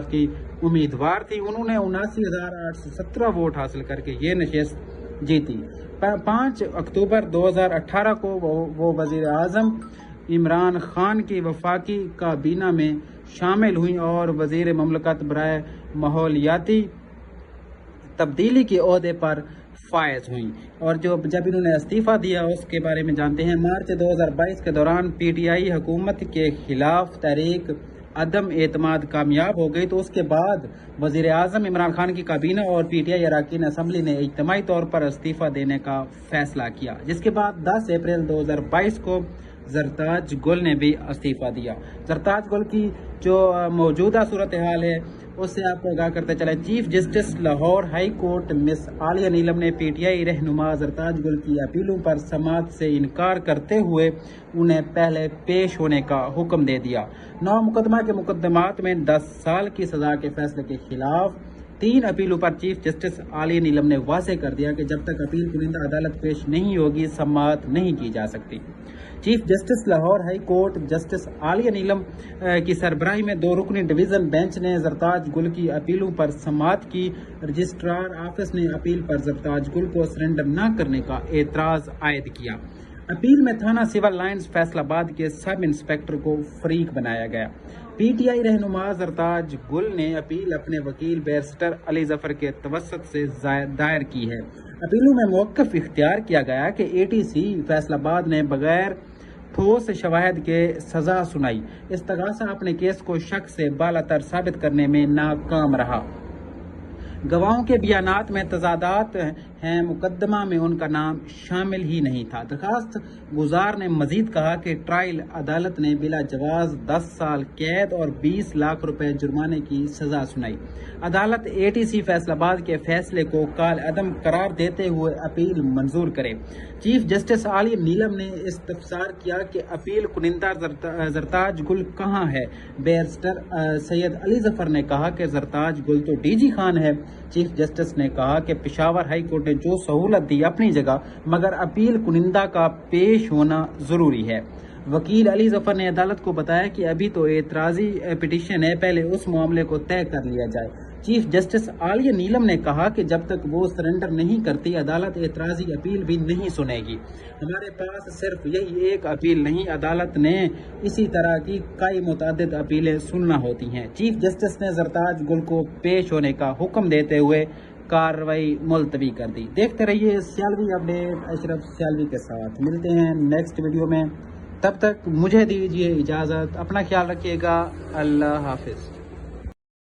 کی امیدوار تھی، انہوں نے 79,817 ووٹ حاصل کر کے یہ نشست جیتی۔ 5 اکتوبر 2018 کو وہ وزیر اعظم عمران خان کی وفاقی کابینہ میں شامل ہوئیں اور وزیر مملکت برائے ماحولیاتی تبدیلی کے عہدے پر فائز ہوئیں، اور جب انہوں نے استعفیٰ دیا اس کے بارے میں جانتے ہیں۔ مارچ 2022 کے دوران پی ٹی آئی حکومت کے خلاف تحریک عدم اعتماد کامیاب ہو گئی، تو اس کے بعد وزیر اعظم عمران خان کی کابینہ اور پی ٹی آئی اراکین اسمبلی نے اجتماعی طور پر استعفیٰ دینے کا فیصلہ کیا، جس کے بعد 10 اپریل 2022 کو زرتاج گل نے بھی استعفیٰ دیا۔ زرتاج گل کی جو موجودہ صورتحال ہے اس سے آپ کو آگاہ کرتے چلیں۔ Chief justice Lahore high court Ms Aliya Neelam نے پی ٹی آئی رہنما زرتاج گل کی اپیلوں پر سماعت سے انکار کرتے ہوئے انہیں پہلے پیش ہونے کا حکم دے دیا۔ 9 مقدمہ کے مقدمات میں 10 سال کی سزا کے فیصلے کے خلاف 3 اپیلوں پر چیف جسٹس عالیہ نیلم نے واضح کر دیا کہ جب تک اپیل کنندہ عدالت پیش نہیں ہوگی سماعت نہیں کی جا سکتی۔ Chief justice Lahore high court justice Aliya Neelam کی سربراہی میں 2 رکنی ڈویژن بینچ نے زرتاج گل کی اپیلوں پر سماعت کی۔ رجسٹرار آفس نے اپیل پر زرتاج گل کو سرنڈر نہ کرنے کا اعتراض عائد کیا۔ اپیل میں تھانہ سول لائنز فیصل آباد کے سب انسپکٹر کو فریق بنایا گیا۔ پی ٹی آئی رہنما زرتاج گل نے اپیل اپنے وکیل بیرسٹر علی ظفر کے توسط سے دائر کی ہے۔ اپیلوں میں موقف اختیار کیا گیا کہ اے ٹی سی فیصل آباد نے بغیر ٹھوس شواہد کے سزا سنائی۔ استغاثہ اپنے کیس کو شک سے بالاتر ثابت کرنے میں ناکام رہا۔ گواہوں کے بیانات میں تضادات ہیں، مقدمہ میں ان کا نام شامل ہی نہیں تھا۔ درخواست گزار نے مزید کہا کہ ٹرائل عدالت نے بلا جواز 10 سال قید اور 20 لاکھ روپے جرمانے کی سزا سنائی۔ عدالت اے ٹی سی فیصل آباد کے فیصلے کو کال عدم قرار دیتے ہوئے اپیل منظور کرے۔ چیف جسٹس عالیہ نیلم نے استفسار کیا کہ اپیل کنندہ زرتاج گل کہاں ہے؟ بیرسٹر سید علی ظفر نے کہا کہ زرتاج گل تو ڈی جی خان ہے۔ چیف جسٹس نے کہا کہ پشاور ہائی کورٹ نے جو سہولت دی اپنی جگہ، مگر اپیل کنندہ کا پیش ہونا ضروری ہے۔ وکیل علی ظفر نے عدالت کو بتایا کہ ابھی تو اعتراضی پٹیشن ہے، پہلے اس معاملے کو طے کر لیا جائے۔ چیف جسٹس عالیہ نیلم نے کہا کہ جب تک وہ سرنڈر نہیں کرتی عدالت اعتراضی اپیل بھی نہیں سنے گی۔ ہمارے پاس صرف یہی ایک اپیل نہیں، عدالت نے اسی طرح کی کئی متعدد اپیلیں سننا ہوتی ہیں۔ چیف جسٹس نے زرتاج گل کو پیش ہونے کا حکم دیتے ہوئے کارروائی ملتوی کر دی۔ دیکھتے رہیے سیالوی اپڈیٹ اشرف سیالوی کے ساتھ۔ ملتے ہیں نیکسٹ ویڈیو میں، تب تک مجھے دیجیے اجازت، اپنا خیال رکھیے گا، اللہ حافظ۔